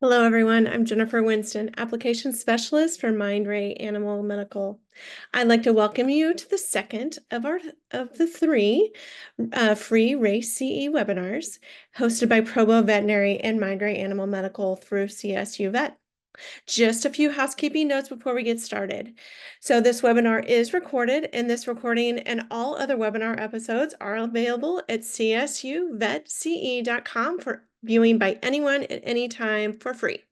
Hello, everyone. I'm Jennifer Winston, Application Specialist for Mindray Animal Medical. I'd like to welcome you to the second of the three free Race CE webinars hosted by Probo Veterinary and Mindray Animal Medical through CSU Vet. Just a few housekeeping notes before we get started. So this webinar is recorded, and this recording and all other webinar episodes are available at csuvetce.com for viewing by anyone at any time for free.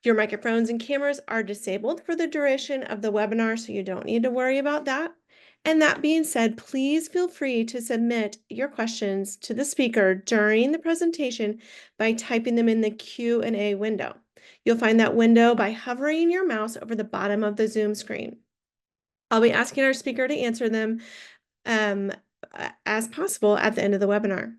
Your microphones and cameras are disabled for the duration of the webinar, so you don't need to worry about that. And that being said, please feel free to submit your questions to the speaker during the presentation by typing them in the Q&A window. You'll find that window by hovering your mouse over the bottom of the Zoom screen. I'll be asking our speaker to answer them as possible at the end of the webinar.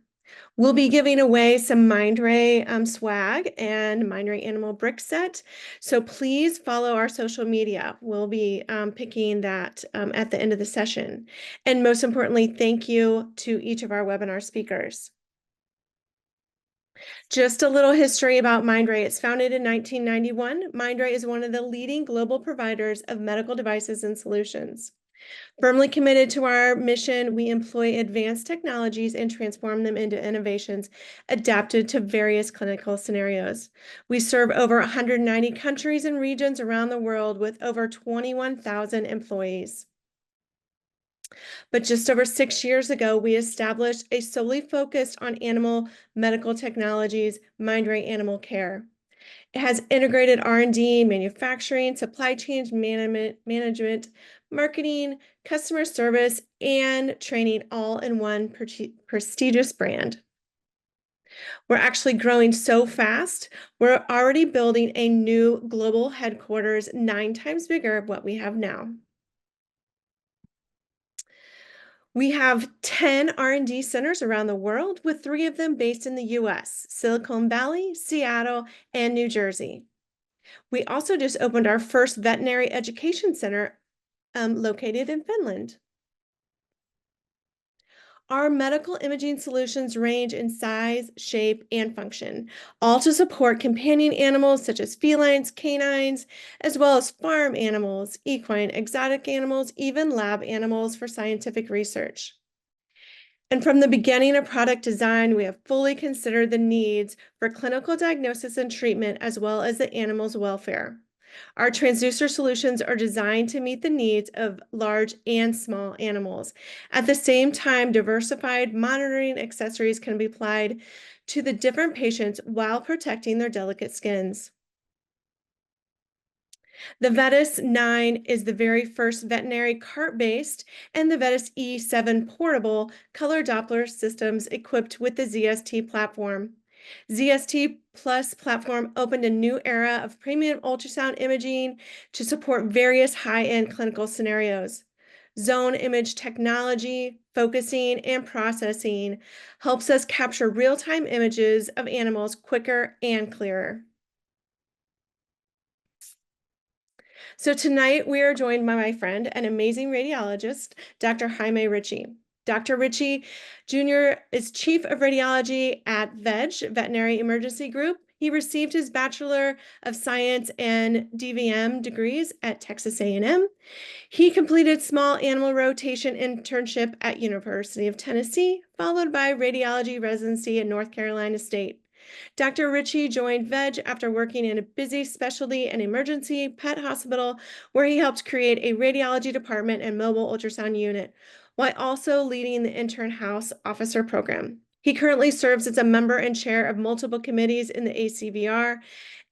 We'll be giving away some Mindray swag and Mindray Animal Brick Set. So please follow our social media. We'll be picking that at the end of the session. And most importantly, thank you to each of our webinar speakers. Just a little history about Mindray. It's founded in 1991. Mindray is one of the leading global providers of medical devices and solutions. Firmly committed to our mission, we employ advanced technologies and transform them into innovations adapted to various clinical scenarios. We serve over 190 countries and regions around the world with over 21,000 employees. But just over 6 years ago, we established a solely focused on animal medical technologies, Mindray Animal Care. It has integrated R&D, manufacturing, supply chain management, marketing, customer service, and training all in one prestigious brand. We're actually growing so fast, we're already building a new global headquarters 9 times bigger of what we have now. We have 10 R&D centers around the world, with 3 of them based in the US, Silicon Valley, Seattle, and New Jersey. We also just opened our first veterinary education center located in Finland. Our medical imaging solutions range in size, shape, and function, all to support companion animals such as felines, canines, as well as farm animals, equine, exotic animals, even lab animals for scientific research. And from the beginning of product design, we have fully considered the needs for clinical diagnosis and treatment, as well as the animal's welfare. Our transducer solutions are designed to meet the needs of large and small animals. At the same time, diversified monitoring accessories can be applied to the different patients while protecting their delicate skins. The Vetis 9 is the very first veterinary cart-based, and the Vetis E7 portable color Doppler systems equipped with the ZST platform. ZST Plus platform opened a new era of premium ultrasound imaging to support various high-end clinical scenarios. Zone image technology, focusing, and processing helps us capture real-time images of animals quicker and clearer. So tonight we are joined by my friend and amazing radiologist, Dr. Jaime Rechy. Dr. Rechy Jr. is Chief of Radiology at Veterinary Emergency Group. He received his Bachelor of Science and DVM degrees at Texas A&M. He completed small animal rotation internship at University of Tennessee, followed by radiology residency at North Carolina State. Dr. Rechy joined VEG after working in a busy specialty and emergency pet hospital, where he helped create a radiology department and mobile ultrasound unit, while also leading the intern house officer program. He currently serves as a member and chair of multiple committees in the ACVR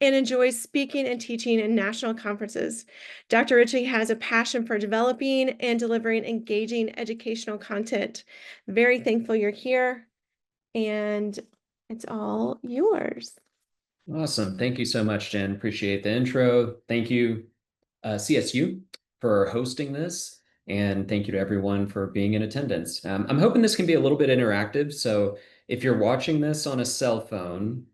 and enjoys speaking and teaching in national conferences. Dr. Rechy has a passion for developing and delivering engaging educational content. Very thankful you're here, and it's all yours. Awesome. Thank you so much, Jen. Appreciate the intro. Thank you, CSU, for hosting this. And thank you to everyone for being in attendance. I'm hoping this can be a little bit interactive. So if you're watching this on a cell phone,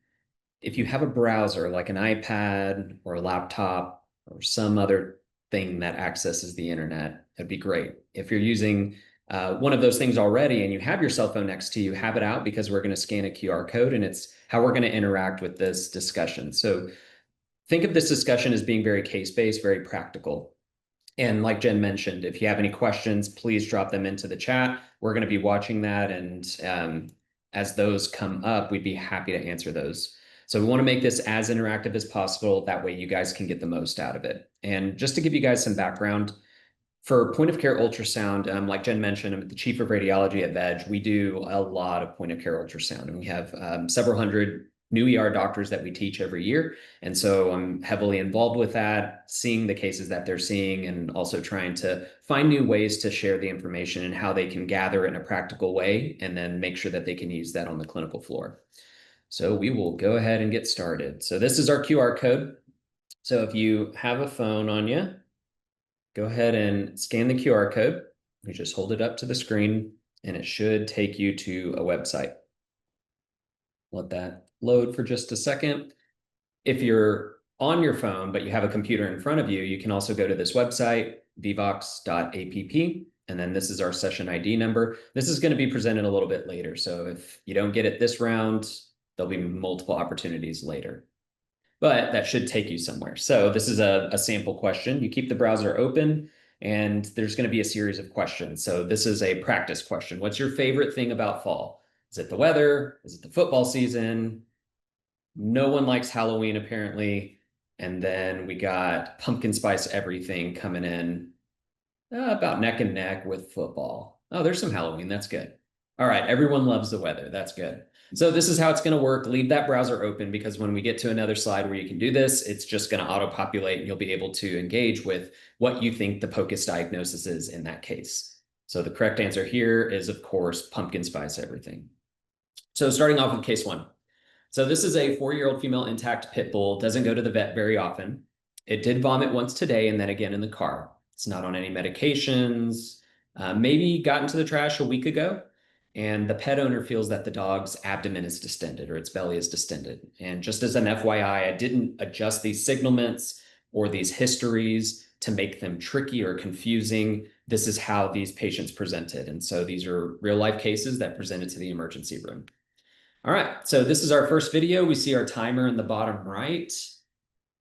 if you have a browser like an iPad or a laptop or some other thing that accesses the internet, that'd be great. If you're using one of those things already and you have your cell phone next to you, have it out, because we're going to scan a QR code and it's how we're going to interact with this discussion. So think of this discussion as being very case-based, very practical. And like Jen mentioned, if you have any questions, please drop them into the chat. We're going to be watching that. And as those come up, we'd be happy to answer those. So we want to make this as interactive as possible. That way you guys can get the most out of it. And just to give you guys some background, for point of care ultrasound, like Jen mentioned, I'm the chief of radiology at VEG. We do a lot of point of care ultrasound, and we have several hundred new ER doctors that we teach every year. And so I'm heavily involved with that, seeing the cases that they're seeing, and also trying to find new ways to share the information and how they can gather it in a practical way, and then make sure that they can use that on the clinical floor. So we will go ahead and get started. So this is our QR code. So if you have a phone on you, go ahead and scan the QR code. You just hold it up to the screen and it should take you to a website. Let that load for just a second. If you're on your phone, but you have a computer in front of you, you can also go to this website, vivox.app, and then this is our session ID number. This is going to be presented a little bit later. So if you don't get it this round, there'll be multiple opportunities later. But that should take you somewhere. So this is a sample question. You keep the browser open and there's going to be a series of questions. So this is a practice question. What's your favorite thing about fall? Is it the weather? Is it the football season? No one likes Halloween, apparently. And then we got pumpkin spice everything coming in about neck and neck with football. Oh, there's some Halloween. That's good. All right. Everyone loves the weather. That's good. So this is how it's going to work. Leave that browser open, because when we get to another slide where you can do this, it's just going to auto-populate and you'll be able to engage with what you think the POCUS diagnosis is in that case. So the correct answer here is, of course, pumpkin spice everything. So starting off with case one. So this is a 4-year-old female intact pit bull, doesn't go to the vet very often. It did vomit once today and then again in the car. It's not on any medications, maybe got into the trash a week ago. And the pet owner feels that the dog's abdomen is distended, or its belly is distended. And just as an FYI, I didn't adjust these signalments or these histories to make them tricky or confusing. This is how these patients presented. And so these are real life cases that presented to the emergency room. All right, so this is our first video. We see our timer in the bottom right.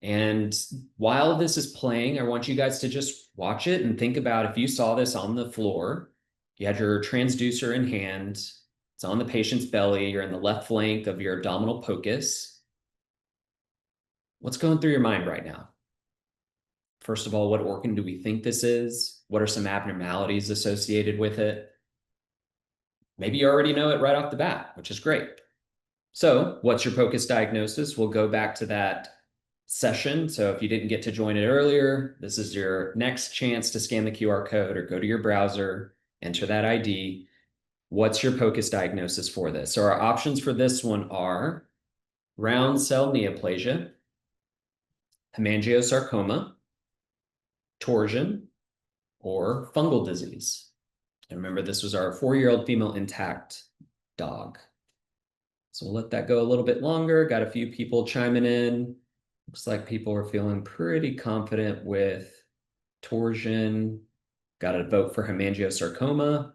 And while this is playing, I want you guys to just watch it and think about if you saw this on the floor. You had your transducer in hand, it's on the patient's belly, you're in the left flank of your abdominal POCUS. What's going through your mind right now? First of all, what organ do we think this is? What are some abnormalities associated with it? Maybe you already know it right off the bat, which is great. So what's your POCUS diagnosis? We'll go back to that session. So if you didn't get to join it earlier, this is your next chance to scan the QR code or go to your browser, enter that ID. What's your POCUS diagnosis for this? So our options for this one are round cell neoplasia, hemangiosarcoma, torsion, or fungal disease. And remember, this was our 4-year-old female intact dog. So we'll let that go a little bit longer. Got a few people chiming in. Looks like people are feeling pretty confident with torsion. Got a vote for hemangiosarcoma.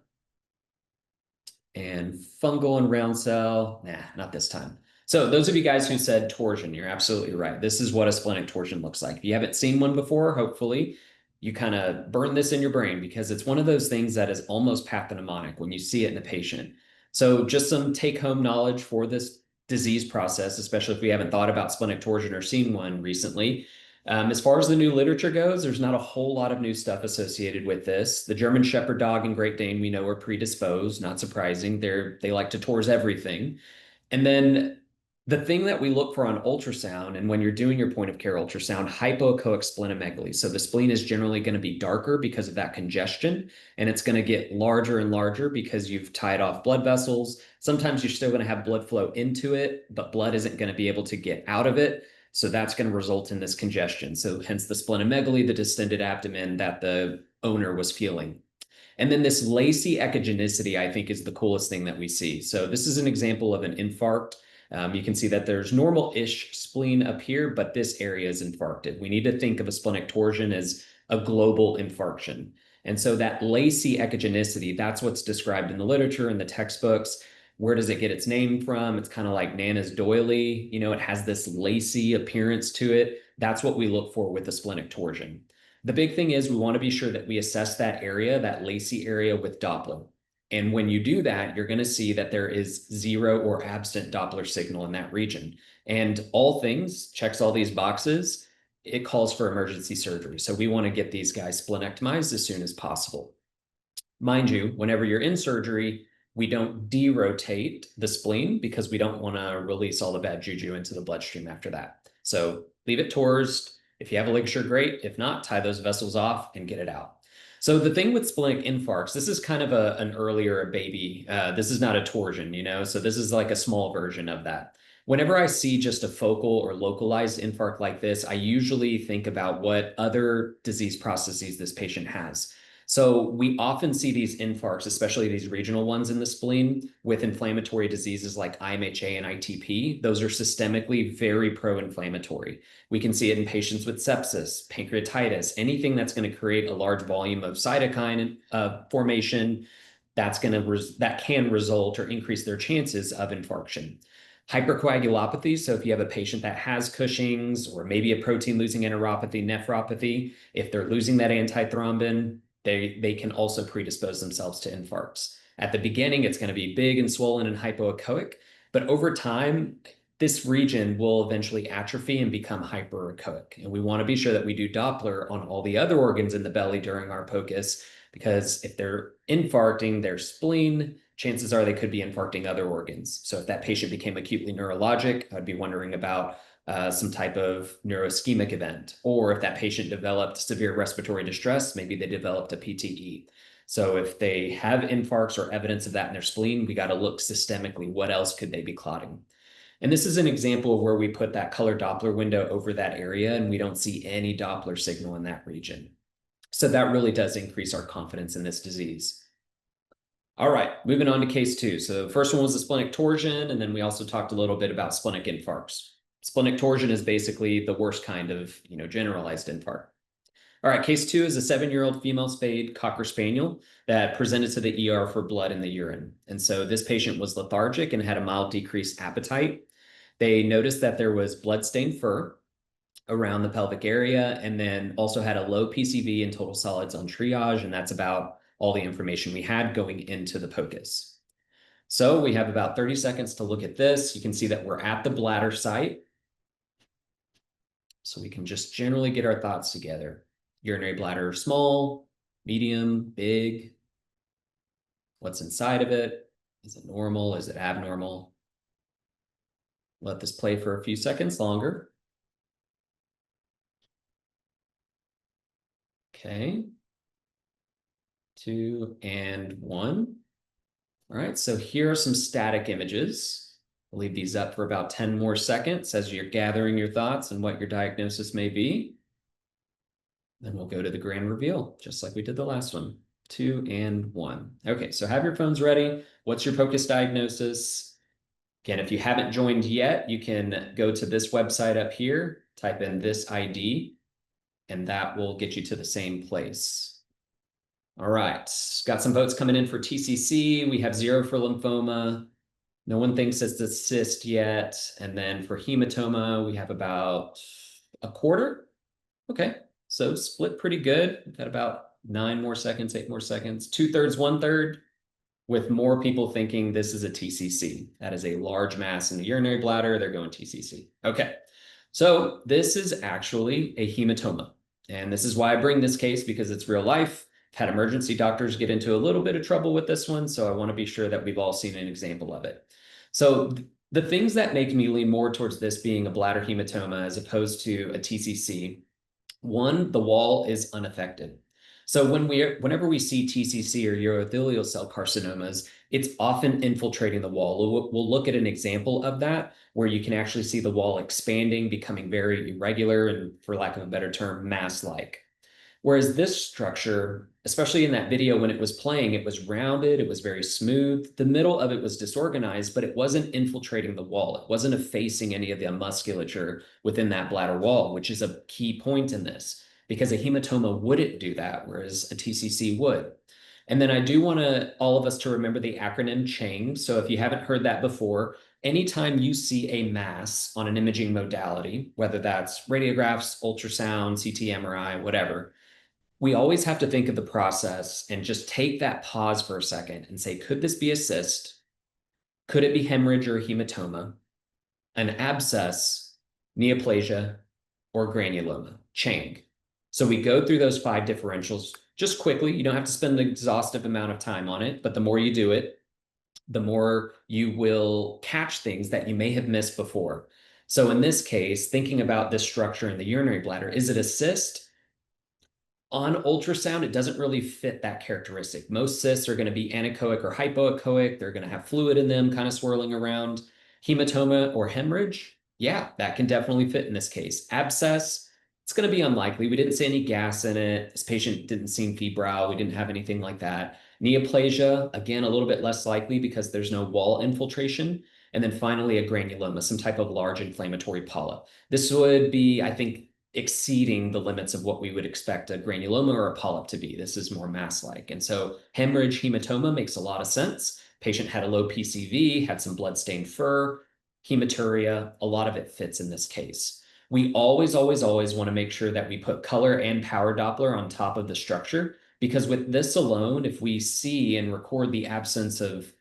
And fungal and round cell, nah, not this time. So those of you guys who said torsion, you're absolutely right. This is what a splenic torsion looks like. If you haven't seen one before, hopefully you kind of burn this in your brain, because it's one of those things that is almost pathognomonic when you see it in a patient. So just some take-home knowledge for this disease process, especially if we haven't thought about splenic torsion or seen one recently. As far as the new literature goes, there's not a whole lot of new stuff associated with this. The German Shepherd dog and Great Dane we know are predisposed, not surprising. They like to tors everything. And then the thing that we look for on ultrasound, and when you're doing your point of care ultrasound, hypoechoic splenomegaly. So the spleen is generally going to be darker because of that congestion, and it's going to get larger and larger because you've tied off blood vessels. Sometimes you're still going to have blood flow into it, but blood isn't going to be able to get out of it. So that's going to result in this congestion. So hence the splenomegaly, the distended abdomen that the owner was feeling. And then this lacy echogenicity, I think, is the coolest thing that we see. So this is an example of an infarct. You can see that there's normal-ish spleen up here, but this area is infarcted. We need to think of a splenic torsion as a global infarction. And so that lacy echogenicity, that's what's described in the literature and the textbooks. Where does it get its name from? It's kind of like Nana's doily. It has this lacy appearance to it. That's what we look for with a splenic torsion. The big thing is we want to be sure that we assess that area, that lacy area, with Doppler. And when you do that, you're going to see that there is zero or absent Doppler signal in that region. And all things checks all these boxes. It calls for emergency surgery. So we want to get these guys splenectomized as soon as possible. Mind you, whenever you're in surgery, we don't derotate the spleen because we don't want to release all the bad juju into the bloodstream after that. So leave it torsed. If you have a ligature, great. If not, tie those vessels off and get it out. So the thing with splenic infarcts, this is kind of an earlier baby. This is not a torsion, so this is like a small version of that. Whenever I see just a focal or localized infarct like this, I usually think about what other disease processes this patient has. So we often see these infarcts, especially these regional ones in the spleen, with inflammatory diseases like IMHA and ITP. Those are systemically very pro-inflammatory. We can see it in patients with sepsis, pancreatitis, anything that's going to create a large volume of cytokine formation that can result or increase their chances of infarction. Hypercoagulopathy, so if you have a patient that has Cushing's or maybe a protein-losing enteropathy, nephropathy, if they're losing that antithrombin, they can also predispose themselves to infarcts. At the beginning, it's going to be big and swollen and hypoechoic, but over time, this region will eventually atrophy and become hyperechoic. And we want to be sure that we do Doppler on all the other organs in the belly during our POCUS, because if they're infarcting their spleen, chances are they could be infarcting other organs. So if that patient became acutely neurologic, I'd be wondering about some type of neuroischemic event. Or if that patient developed severe respiratory distress, maybe they developed a PTE. So if they have infarcts or evidence of that in their spleen, we got to look systemically. What else could they be clotting? And this is an example of where we put that color Doppler window over that area, and we don't see any Doppler signal in that region. So that really does increase our confidence in this disease. All right, moving on to case 2. So the first one was the splenic torsion, and then we also talked a little bit about splenic infarcts. Splenic torsion is basically the worst kind of, generalized infarct. All right, case 2 is a 7-year-old female spayed Cocker Spaniel that presented to the ER for blood in the urine. And so this patient was lethargic and had a mild decreased appetite. They noticed that there was blood-stained fur around the pelvic area, and then also had a low PCV and total solids on triage, and that's about all the information we had going into the POCUS. So we have about 30 seconds to look at this. You can see that we're at the bladder site. So we can just generally get our thoughts together. Urinary bladder, small, medium, big. What's inside of it? Is it normal? Is it abnormal? Let this play for a few seconds longer. Okay. 2 and 1. All right, so here are some static images. I'll leave these up for about 10 more seconds as you're gathering your thoughts and what your diagnosis may be. Then we'll go to the grand reveal, just like we did the last one. 2 and 1. Okay, so have your phones ready. What's your POCUS diagnosis? Again, if you haven't joined yet, you can go to this website up here, type in this ID, and that will get you to the same place. All right, got some votes coming in for TCC. We have 0 for lymphoma. No one thinks it's a cyst yet. And then for hematoma, we have about a quarter. Okay, so split pretty good. We've got about 9 more seconds, 8 more seconds, 2/3, 1/3, with more people thinking this is a TCC. That is a large mass in the urinary bladder. They're going TCC. Okay, so this is actually a hematoma. And this is why I bring this case, because it's real life. I've had emergency doctors get into a little bit of trouble with this one, so I want to be sure that we've all seen an example of it. So the things that make me lean more towards this being a bladder hematoma as opposed to a TCC, one, the wall is unaffected. So whenever we see TCC or urothelial cell carcinomas, it's often infiltrating the wall. We'll look at an example of that where you can actually see the wall expanding, becoming very irregular, and for lack of a better term, mass-like. Whereas this structure, especially in that video when it was playing, it was rounded, it was very smooth. The middle of it was disorganized, but it wasn't infiltrating the wall. It wasn't effacing any of the musculature within that bladder wall, which is a key point in this. because a hematoma wouldn't do that, whereas a TCC would. And then I do want all of us to remember the acronym CHANG. So if you haven't heard that before, anytime you see a mass on an imaging modality, whether that's radiographs, ultrasound, CT, MRI, whatever, we always have to think of the process and just take that pause for a second and say, could this be a cyst? Could it be hemorrhage or hematoma, an abscess, neoplasia, or granuloma? CHANG. So we go through those 5 differentials just quickly. You don't have to spend an exhaustive amount of time on it, but the more you do it, the more you will catch things that you may have missed before. So in this case, thinking about this structure in the urinary bladder, is it a cyst? On ultrasound, it doesn't really fit that characteristic. Most cysts are going to be anechoic or hypoechoic. They're going to have fluid in them, kind of swirling around. Hematoma or hemorrhage, yeah, that can definitely fit in this case. Abscess, it's going to be unlikely. We didn't see any gas in it. This patient didn't seem febrile. We didn't have anything like that. Neoplasia, again, a little bit less likely because there's no wall infiltration. And then finally, a granuloma, some type of large inflammatory polyp. This would be, I think, exceeding the limits of what we would expect a granuloma or a polyp to be. This is more mass-like. And so hemorrhage hematoma makes a lot of sense. Patient had a low PCV, had some blood-stained fur, hematuria, a lot of it fits in this case. We always, always, always want to make sure that we put color and power Doppler on top of the structure, because with this alone, if we see and record the absence of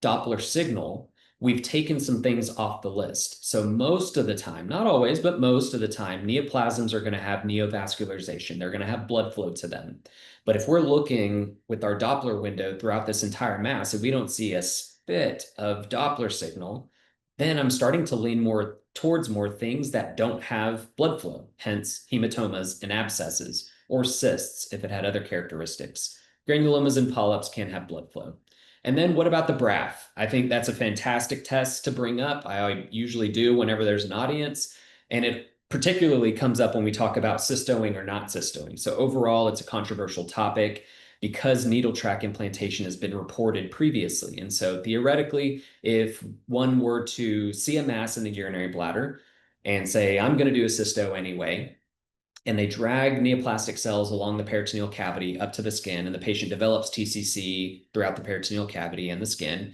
Doppler signal, we've taken some things off the list. So most of the time, not always, but most of the time, neoplasms are going to have neovascularization. They're going to have blood flow to them. But if we're looking with our Doppler window throughout this entire mass, if we don't see a spit of Doppler signal, then I'm starting to lean more towards more things that don't have blood flow, hence hematomas and abscesses, or cysts if it had other characteristics. Granulomas and polyps can't have blood flow. And then what about the BRAF? I think that's a fantastic test to bring up. I usually do whenever there's an audience, and it particularly comes up when we talk about cystoing or not cystoing. So overall, it's a controversial topic because needle track implantation has been reported previously. And so theoretically, if one were to see a mass in the urinary bladder and say, I'm going to do a cysto anyway, and they drag neoplastic cells along the peritoneal cavity up to the skin, and the patient develops TCC throughout the peritoneal cavity and the skin,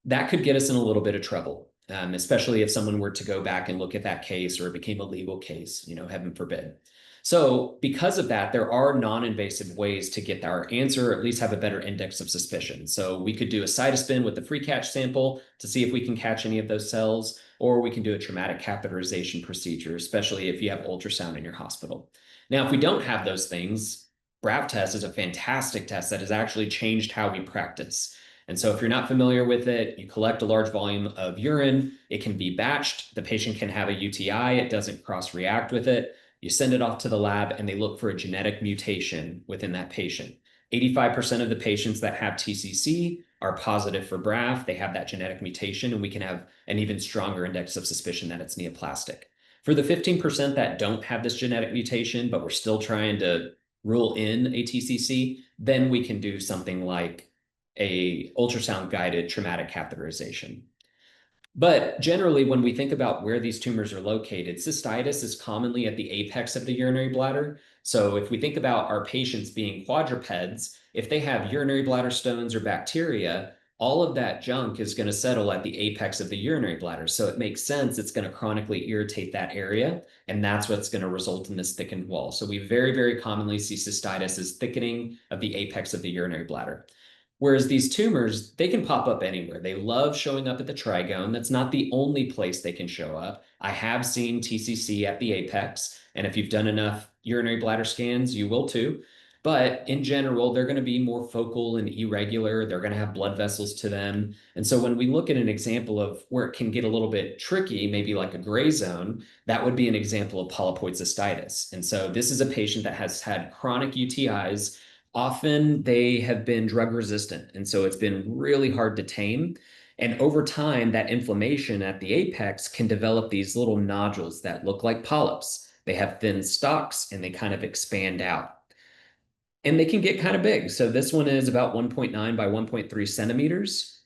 that could get us in a little bit of trouble, especially if someone were to go back and look at that case or it became a legal case, heaven forbid. So because of that, there are non-invasive ways to get our answer, or at least have a better index of suspicion. So we could do a cytospin with the free catch sample to see if we can catch any of those cells, or we can do a traumatic catheterization procedure, especially if you have ultrasound in your hospital. Now, if we don't have those things, BRAF test is a fantastic test that has actually changed how we practice. And so if you're not familiar with it, you collect a large volume of urine. It can be batched. The patient can have a UTI. It doesn't cross-react with it. You send it off to the lab and they look for a genetic mutation within that patient. 85% of the patients that have TCC are positive for BRAF. They have that genetic mutation, and we can have an even stronger index of suspicion that it's neoplastic. For the 15% that don't have this genetic mutation, but we're still trying to rule in a TCC, then we can do something like a ultrasound-guided traumatic catheterization. But generally, when we think about where these tumors are located, cystitis is commonly at the apex of the urinary bladder. So if we think about our patients being quadrupeds, if they have urinary bladder stones or bacteria, all of that junk is going to settle at the apex of the urinary bladder. So it makes sense it's going to chronically irritate that area, and that's what's going to result in this thickened wall. So we very, very commonly see cystitis as thickening of the apex of the urinary bladder. Whereas these tumors, they can pop up anywhere. They love showing up at the trigone. That's not the only place they can show up. I have seen TCC at the apex, and if you've done enough urinary bladder scans, you will too. But in general, they're going to be more focal and irregular. They're going to have blood vessels to them. And so when we look at an example of where it can get a little bit tricky, maybe like a gray zone, that would be an example of polypoid cystitis. And so this is a patient that has had chronic UTIs. Often they have been drug resistant, and so it's been really hard to tame. And over time, that inflammation at the apex can develop these little nodules that look like polyps. They have thin stalks and they kind of expand out. And they can get kind of big. So this one is about 1.9 by 1.3 centimeters.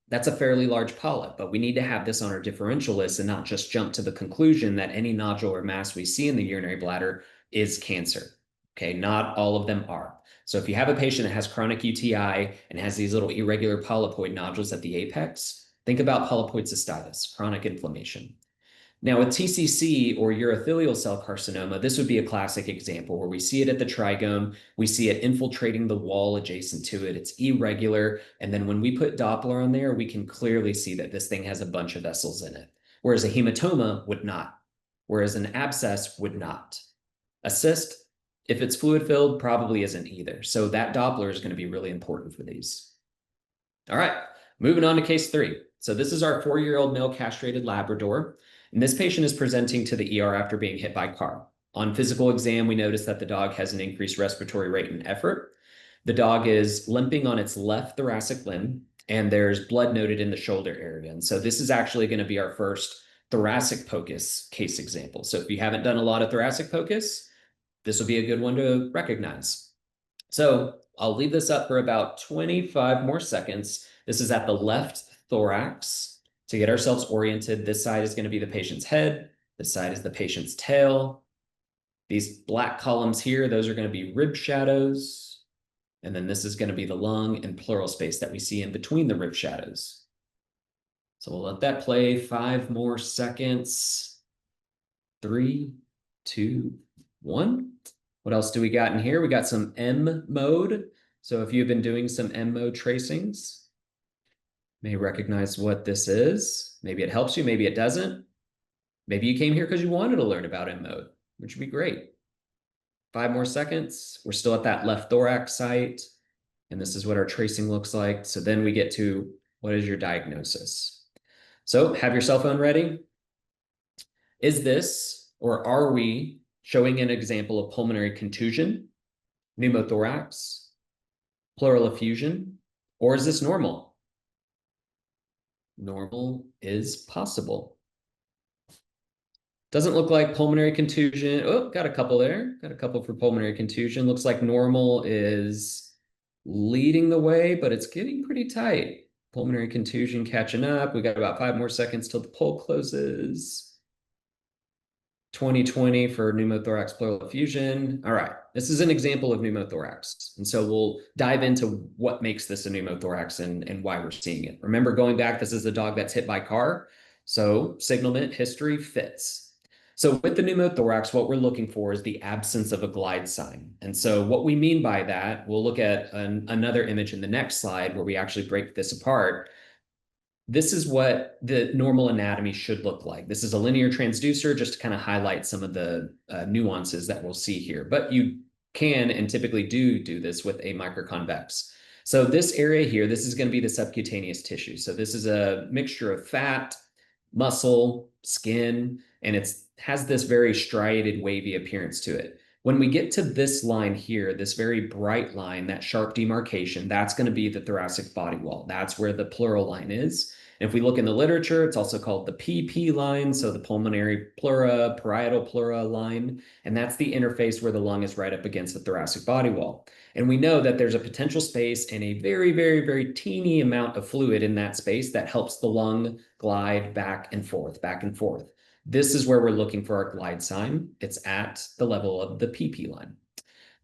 That's a fairly large polyp, but we need to have this on our differential list and not just jump to the conclusion that any nodule or mass we see in the urinary bladder is cancer. Okay, not all of them are. So if you have a patient that has chronic UTI and has these little irregular polypoid nodules at the apex, think about polypoid cystitis, chronic inflammation. Now, with TCC or urothelial cell carcinoma, this would be a classic example where we see it at the trigone, we see it infiltrating the wall adjacent to it, it's irregular, and then when we put Doppler on there, we can clearly see that this thing has a bunch of vessels in it, whereas a hematoma would not, whereas an abscess would not. A cyst, if it's fluid-filled, probably isn't either. So that Doppler is going to be really important for these. All right, moving on to case 3. So this is our 4-year-old male castrated Labrador. And this patient is presenting to the ER after being hit by a car. On physical exam, we notice that the dog has an increased respiratory rate and effort. The dog is limping on its left thoracic limb, and there's blood noted in the shoulder area. And so this is actually going to be our first thoracic POCUS case example. So if you haven't done a lot of thoracic POCUS, this will be a good one to recognize. So I'll leave this up for about 25 more seconds. This is at the left thorax. To get ourselves oriented, this side is going to be the patient's head. This side is the patient's tail. These black columns here, those are going to be rib shadows. And then this is going to be the lung and pleural space that we see in between the rib shadows. So we'll let that play 5 more seconds. 3, 2, 1. What else do we got in here? We got some M mode. So if you've been doing some M mode tracings, may recognize what this is. Maybe it helps you, maybe it doesn't. Maybe you came here because you wanted to learn about M mode, which would be great. 5 more seconds. We're still at that left thorax site, and this is what our tracing looks like. So then we get to, what is your diagnosis? So have your cell phone ready. Is this, or are we showing an example of pulmonary contusion, pneumothorax, pleural effusion, or is this normal? Normal is possible. Doesn't look like pulmonary contusion. Oh, got a couple there. Got a couple for pulmonary contusion. Looks like normal is leading the way, but it's getting pretty tight. Pulmonary contusion catching up. We got about 5 more seconds till the poll closes. 2020 for pneumothorax pleural effusion. All right, this is an example of pneumothorax. And so we'll dive into what makes this a pneumothorax and why we're seeing it. Remember, going back, this is the dog that's hit by car. So signalment history fits. So with the pneumothorax, what we're looking for is the absence of a glide sign. And so what we mean by that, we'll look at another image in the next slide where we actually break this apart. This is what the normal anatomy should look like. This is a linear transducer, just to kind of highlight some of the nuances that we'll see here. But you can and typically do this with a microconvex. So this area here, this is going to be the subcutaneous tissue. So this is a mixture of fat, muscle, skin, and it has this very striated, wavy appearance to it. When we get to this line here, this very bright line, that sharp demarcation, that's going to be the thoracic body wall. That's where the pleural line is. And if we look in the literature, it's also called the PP line, so the pulmonary pleura, parietal pleura line, and that's the interface where the lung is right up against the thoracic body wall. And we know that there's a potential space and a very, very, very teeny amount of fluid in that space that helps the lung glide back and forth, back and forth. This is where we're looking for our glide sign. It's at the level of the PP line.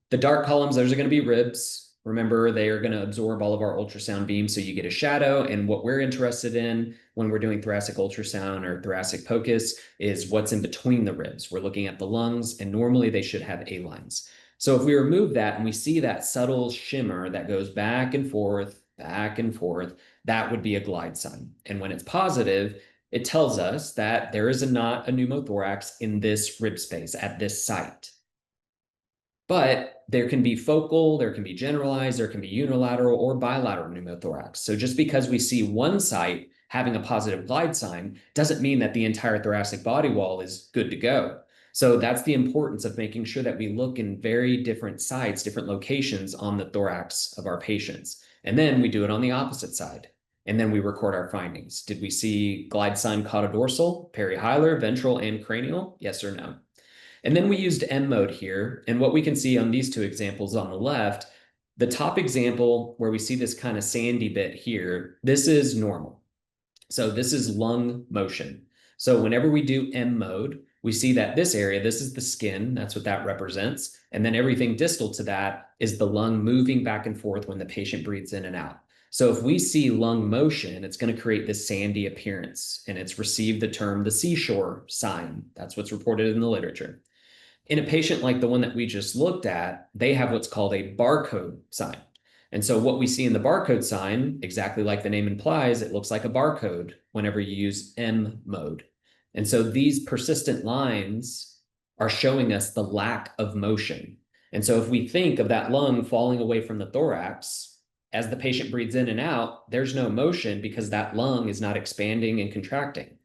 The dark columns, those are going to be ribs. Remember, they are going to absorb all of our ultrasound beams, so you get a shadow. And what we're interested in when we're doing thoracic ultrasound or thoracic POCUS is what's in between the ribs. We're looking at the lungs, and normally they should have A lines. So if we remove that and we see that subtle shimmer that goes back and forth, that would be a glide sign. And when it's positive, it tells us that there is not a pneumothorax in this rib space at this site. But there can be focal, there can be generalized, there can be unilateral or bilateral pneumothorax. So just because we see one site having a positive glide sign doesn't mean that the entire thoracic body wall is good to go. So that's the importance of making sure that we look in very different sites, different locations on the thorax of our patients. And then we do it on the opposite side. And then we record our findings. Did we see glide sign caudodorsal, perihilar, ventral, and cranial? Yes or no? And then we used M mode here. And what we can see on these 2 examples on the left, the top example where we see this kind of sandy bit here, this is normal. So this is lung motion. So whenever we do M mode, we see that this area, this is the skin, that's what that represents. And then everything distal to that is the lung moving back and forth when the patient breathes in and out. So if we see lung motion, it's going to create this sandy appearance, and it's received the term the seashore sign. That's what's reported in the literature. In a patient like the one that we just looked at, they have what's called a barcode sign. And so what we see in the barcode sign, exactly like the name implies, it looks like a barcode whenever you use M mode. And so these persistent lines are showing us the lack of motion. And so if we think of that lung falling away from the thorax, as the patient breathes in and out, there's no motion because that lung is not expanding and contracting.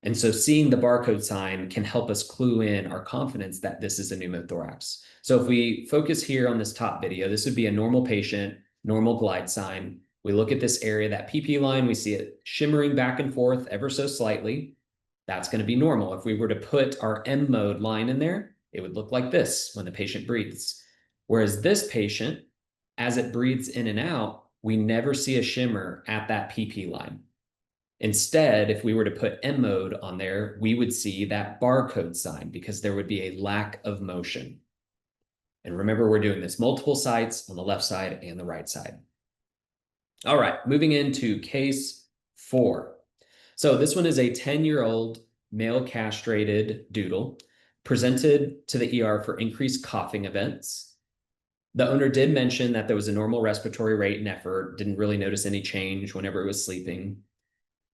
And so seeing the barcode sign can help us clue in our confidence that this is a pneumothorax. So if we focus here on this top video, this would be a normal patient, normal glide sign. We look at this area, that PP line, we see it shimmering back and forth ever so slightly. That's going to be normal. If we were to put our M mode line in there, it would look like this when the patient breathes. Whereas this patient, as it breathes in and out, we never see a shimmer at that PP line. Instead, if we were to put M mode on there, we would see that barcode sign because there would be a lack of motion. And remember, we're doing this multiple sites on the left side and the right side. All right, moving into case 4. So this one is a 10-year-old male castrated doodle presented to the ER for increased coughing events. The owner did mention that there was a normal respiratory rate and effort, didn't really notice any change whenever it was sleeping.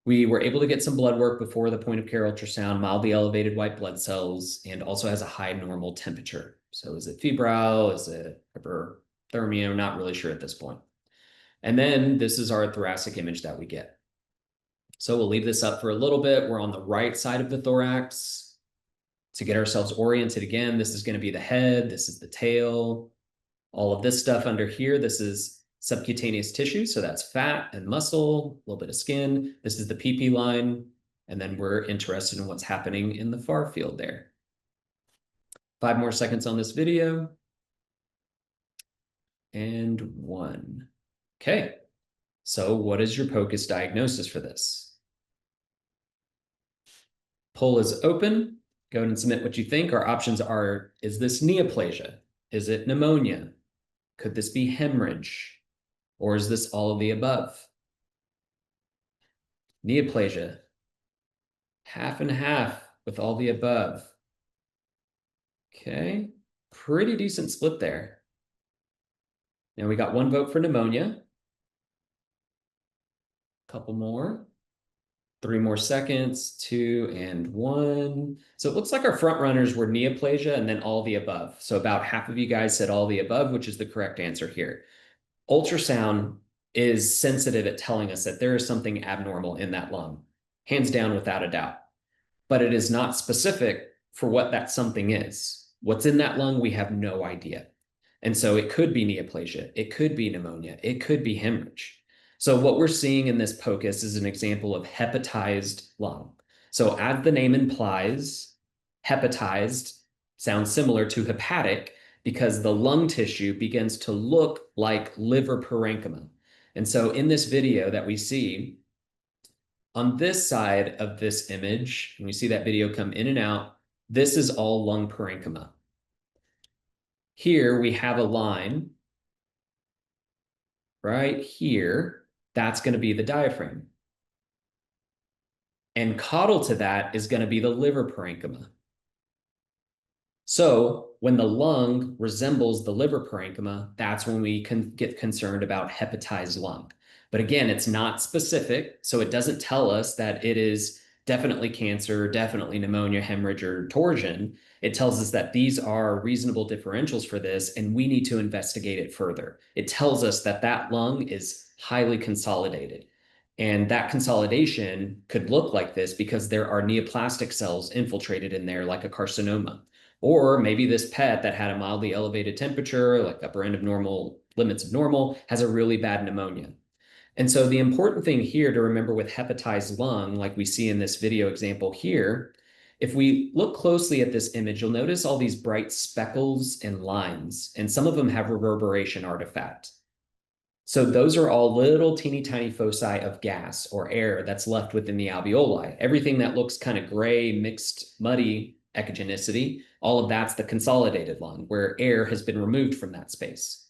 We were able to get some blood work before the point of care ultrasound, mildly elevated white blood cells, and also has a high normal temperature. So is it febrile? Is it hyperthermia? I'm not really sure at this point. And then this is our thoracic image that we get. So we'll leave this up for a little bit. We're on the right side of the thorax. To get ourselves oriented again, this is going to be the head. This is the tail. All of this stuff under here, this is subcutaneous tissue, so that's fat and muscle, a little bit of skin. This is the PP line, and then we're interested in what's happening in the far field there. 5 more seconds on this video. And 1. Okay, so what is your POCUS diagnosis for this? Poll is open. Go ahead and submit what you think. Our options are, is this neoplasia? Is it pneumonia? Could this be hemorrhage? Or is this all of the above? Neoplasia, half and half with all the above. Okay, pretty decent split there. Now we got 1 vote for pneumonia. Couple more. 3 more seconds, 2 and 1. So it looks like our front runners were neoplasia and then all the above. So about half of you guys said all the above, which is the correct answer here. Ultrasound is sensitive at telling us that there is something abnormal in that lung, hands down, without a doubt. But it is not specific for what that something is. What's in that lung, we have no idea. And so it could be neoplasia, it could be pneumonia, it could be hemorrhage. So what we're seeing in this POCUS is an example of hepatized lung. So as the name implies, hepatized sounds similar to hepatic, because the lung tissue begins to look like liver parenchyma. And so in this video that we see, on this side of this image, and we see that video come in and out, this is all lung parenchyma. Here we have a line right here. That's going to be the diaphragm. And caudal to that is going to be the liver parenchyma. So when the lung resembles the liver parenchyma, that's when we can get concerned about hepatized lung. But again, it's not specific, so it doesn't tell us that it is definitely cancer, definitely pneumonia, hemorrhage, or torsion. It tells us that these are reasonable differentials for this, and we need to investigate it further. It tells us that that lung is highly consolidated. And that consolidation could look like this because there are neoplastic cells infiltrated in there like a carcinoma. Or maybe this pet that had a mildly elevated temperature, like upper end of normal, limits of normal, has a really bad pneumonia. And so the important thing here to remember with hepatized lung, like we see in this video example here, if we look closely at this image, you'll notice all these bright speckles and lines, and some of them have reverberation artifact. So those are all little teeny tiny foci of gas or air that's left within the alveoli. Everything that looks kind of gray, mixed, muddy echogenicity, all of that's the consolidated lung where air has been removed from that space.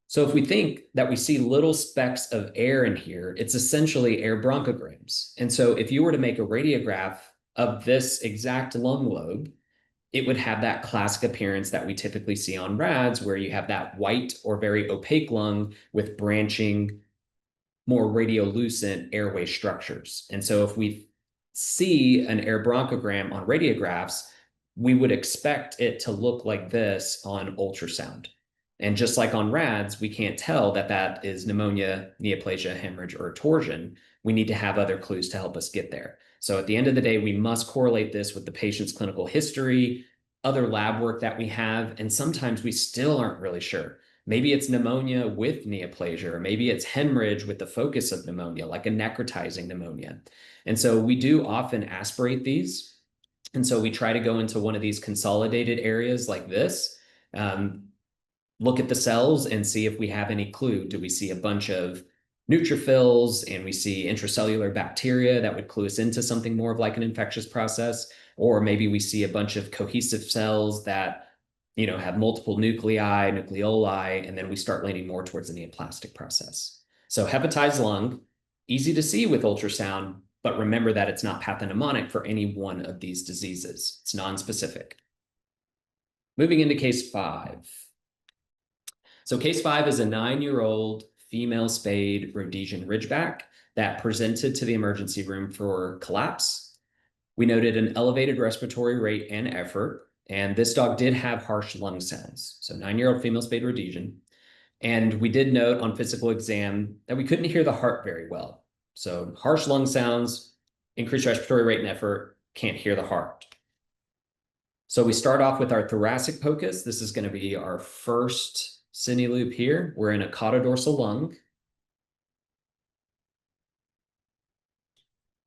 So if we think that we see little specks of air in here, it's essentially air bronchograms. And so if you were to make a radiograph of this exact lung lobe, it would have that classic appearance that we typically see on rads, where you have that white or very opaque lung with branching, more radiolucent airway structures. And so if we see an air bronchogram on radiographs, we would expect it to look like this on ultrasound. And just like on rads, we can't tell that that is pneumonia, neoplasia, hemorrhage, or torsion. We need to have other clues to help us get there. So at the end of the day, we must correlate this with the patient's clinical history, other lab work that we have, and sometimes we still aren't really sure. Maybe it's pneumonia with neoplasia, or maybe it's hemorrhage with the focus of pneumonia, like a necrotizing pneumonia. And so we do often aspirate these. And so we try to go into one of these consolidated areas like this, look at the cells and see if we have any clue. Do we see a bunch of neutrophils and we see intracellular bacteria that would clue us into something more of like an infectious process? Or maybe we see a bunch of cohesive cells that, have multiple nuclei, nucleoli, and then we start leaning more towards the neoplastic process. So hepatized lung, easy to see with ultrasound, but remember that it's not pathognomonic for any one of these diseases. It's nonspecific. Moving into case 5. So case 5 is a 9-year-old female spayed Rhodesian Ridgeback that presented to the emergency room for collapse. We noted an elevated respiratory rate and effort, and this dog did have harsh lung sounds. So 9-year-old female spayed Rhodesian. And we did note on physical exam that we couldn't hear the heart very well. So harsh lung sounds, increased respiratory rate and effort, can't hear the heart. So we start off with our thoracic pocus. This is going to be our first cine loop here. We're in a caudodorsal lung.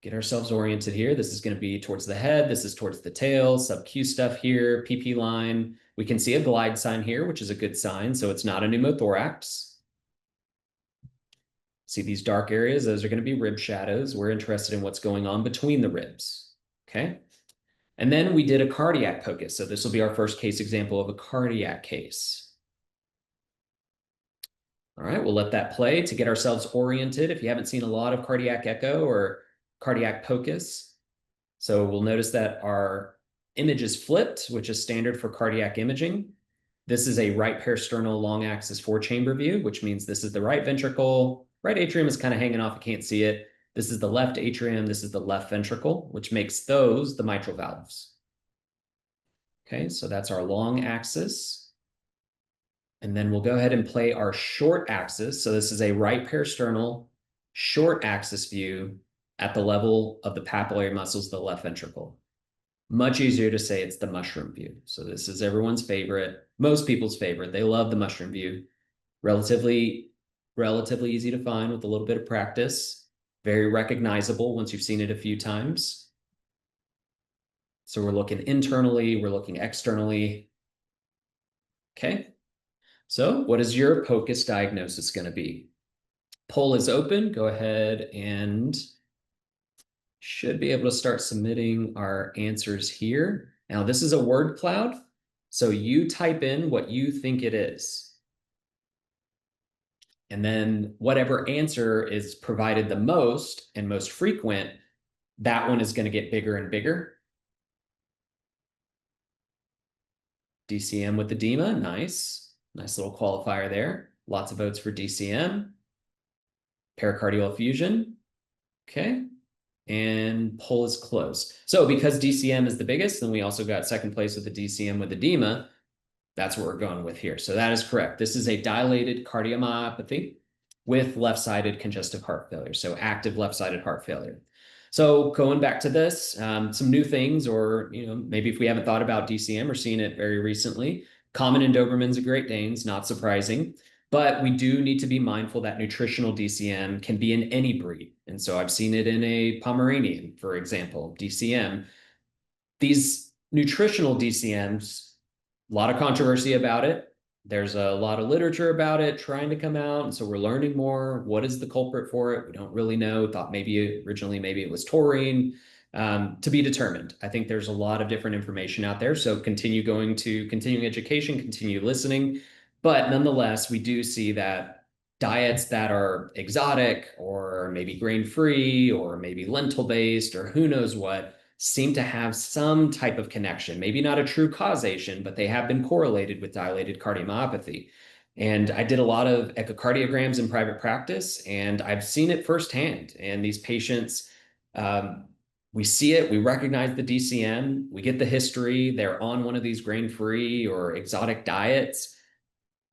Get ourselves oriented here. This is going to be towards the head. This is towards the tail, sub-Q stuff here, PP line. We can see a glide sign here, which is a good sign. So it's not a pneumothorax. See these dark areas? Those are going to be rib shadows. We're interested in what's going on between the ribs. Okay. And then we did a cardiac pocus. So this will be our first case example of a cardiac case. All right, we'll let that play to get ourselves oriented if you haven't seen a lot of cardiac echo or cardiac pocus. So we'll notice that our image is flipped, which is standard for cardiac imaging. This is a right parasternal long axis 4-chamber view, which means this is the right ventricle. Right atrium is kind of hanging off, you can't see it. This is the left atrium, this is the left ventricle, which makes those the mitral valves. Okay, so that's our long axis. And then we'll go ahead and play our short axis. So this is a right parasternal short axis view at the level of the papillary muscles of the left ventricle. Much easier to say it's the mushroom view. So this is everyone's favorite, most people's favorite. They love the mushroom view. Relatively easy to find with a little bit of practice. Very recognizable once you've seen it a few times. So we're looking internally, we're looking externally. Okay. So what is your POCUS diagnosis going to be? Poll is open. Go ahead and should be able to start submitting our answers here. Now, this is a word cloud, so you type in what you think it is. And then whatever answer is provided the most and most frequent, that one is going to get bigger and bigger. DCM with edema, nice. Nice little qualifier there. Lots of votes for DCM. Pericardial effusion. Okay. And poll is closed. So because DCM is the biggest, then we also got second place with the DCM with edema. That's what we're going with here. So that is correct. This is a dilated cardiomyopathy with left-sided congestive heart failure. So active left-sided heart failure. So going back to this, some new things, or maybe if we haven't thought about DCM or seen it very recently, common in Dobermans and Great Danes, not surprising. But we do need to be mindful that nutritional DCM can be in any breed. And so I've seen it in a Pomeranian, for example, DCM. These nutritional DCMs, a lot of controversy about it. There's a lot of literature about it trying to come out. And so we're learning more. What is the culprit for it? We don't really know. Thought maybe originally, maybe it was taurine, to be determined. I think there's a lot of different information out there. So continue going to continuing education, continue listening. But nonetheless, we do see that diets that are exotic or maybe grain-free or maybe lentil-based or who knows what seem to have some type of connection, maybe not a true causation, but they have been correlated with dilated cardiomyopathy. And I did a lot of echocardiograms in private practice, and I've seen it firsthand. And these patients, we see it, we recognize the DCM, we get the history, they're on one of these grain-free or exotic diets.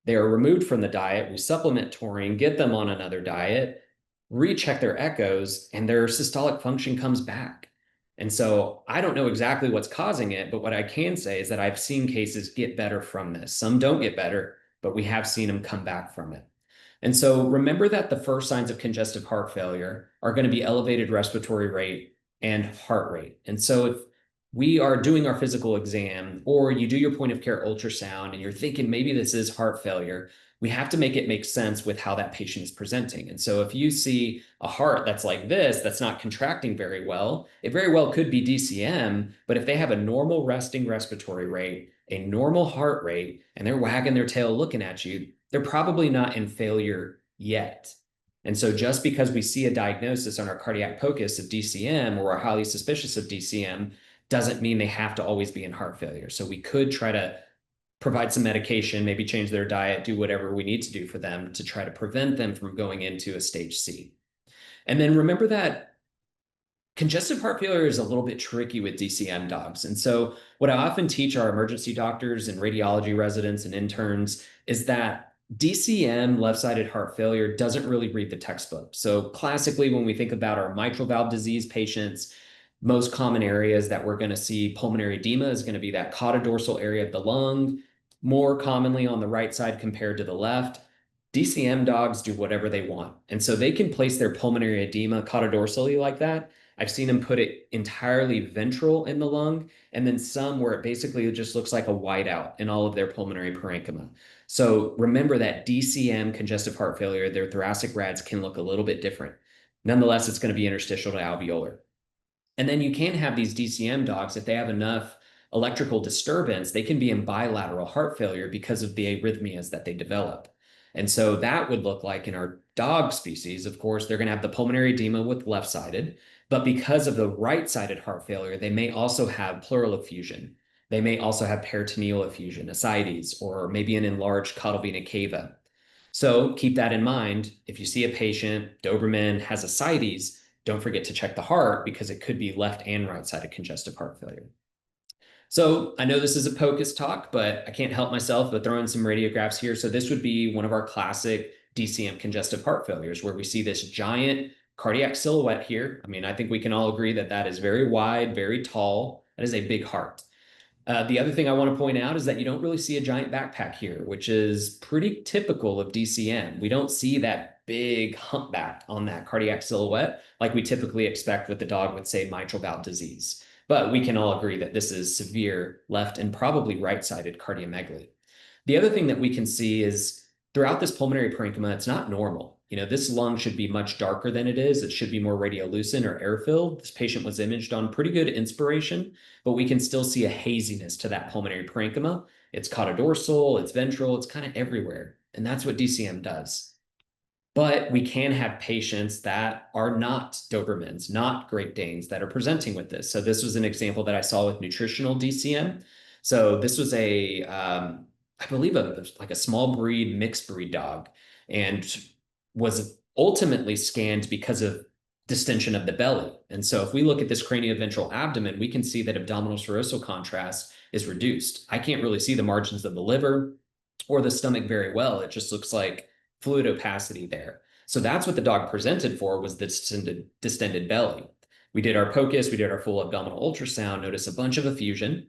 They are removed from the diet, we supplement taurine, get them on another diet, recheck their echoes, and their systolic function comes back. And so I don't know exactly what's causing it, but what I can say is that I've seen cases get better from this. Some don't get better, but we have seen them come back from it. And so remember that the first signs of congestive heart failure are going to be elevated respiratory rate and heart rate. And so if we are doing our physical exam, or you do your point of care ultrasound and you're thinking maybe this is heart failure, we have to make it make sense with how that patient is presenting. And so if you see a heart that's like this, that's not contracting very well, it very well could be DCM, but if they have a normal resting respiratory rate, a normal heart rate, and they're wagging their tail looking at you, they're probably not in failure yet. And so just because we see a diagnosis on our cardiac POCUS of DCM or are highly suspicious of DCM doesn't mean they have to always be in heart failure. So we could try to provide some medication, maybe change their diet, do whatever we need to do for them to try to prevent them from going into a stage C. And then remember that congestive heart failure is a little bit tricky with DCM dogs. And so what I often teach our emergency doctors and radiology residents and interns is that DCM, left-sided heart failure, doesn't really read the textbook. So classically, when we think about our mitral valve disease patients, most common areas that we're going to see pulmonary edema is going to be that caudodorsal area of the lung, more commonly on the right side compared to the left. DCM dogs do whatever they want. And so they can place their pulmonary edema caudodorsally like that. I've seen them put it entirely ventral in the lung, and then some where it basically just looks like a whiteout in all of their pulmonary parenchyma. So remember that DCM, congestive heart failure, their thoracic rads can look a little bit different. Nonetheless, it's going to be interstitial to alveolar. And then you can have these DCM dogs, if they have enough electrical disturbance, they can be in bilateral heart failure because of the arrhythmias that they develop. And so that would look like in our dog species, of course, they're going to have the pulmonary edema with left-sided, but because of the right-sided heart failure, they may also have pleural effusion. They may also have peritoneal effusion, ascites, or maybe an enlarged caudal vena cava. So keep that in mind. If you see a patient, Doberman has ascites, don't forget to check the heart because it could be left and right-sided congestive heart failure. So I know this is a POCUS talk, but I can't help myself but throw in some radiographs here. So this would be one of our classic DCM congestive heart failures where we see this giant cardiac silhouette here. I mean, I think we can all agree that that is very wide, very tall. That is a big heart. The other thing I want to point out is that you don't really see a giant backpack here, which is pretty typical of DCM. We don't see that big humpback on that cardiac silhouette like we typically expect with the dog with, say, mitral valve disease. But we can all agree that this is severe left and probably right-sided cardiomegaly. The other thing that we can see is throughout this pulmonary parenchyma, it's not normal. You know, this lung should be much darker than it is. It should be more radiolucent or air-filled. This patient was imaged on pretty good inspiration, but we can still see a haziness to that pulmonary parenchyma. It's caudodorsal, it's ventral, it's kind of everywhere. And that's what DCM does. But we can have patients that are not Dobermans, not Great Danes that are presenting with this. So this was an example that I saw with nutritional DCM. So this was I believe like a small breed, mixed breed dog, and was ultimately scanned because of distension of the belly. And so if we look at this cranioventral abdomen, we can see that abdominal serosal contrast is reduced. I can't really see the margins of the liver or the stomach very well. It just looks like fluid opacity there. So that's what the dog presented for, was the distended belly. We did our POCUS, we did our full abdominal ultrasound, noticed a bunch of effusion.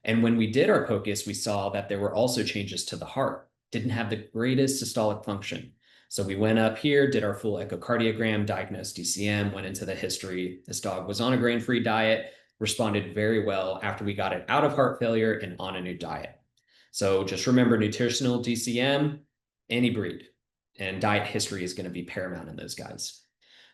And when we did our POCUS, we saw that there were also changes to the heart. Didn't have the greatest systolic function. So we went up here, did our full echocardiogram, diagnosed DCM, went into the history. This dog was on a grain-free diet, responded very well after we got it out of heart failure and on a new diet. So just remember nutritional DCM, any breed, and diet history is going to be paramount in those guys.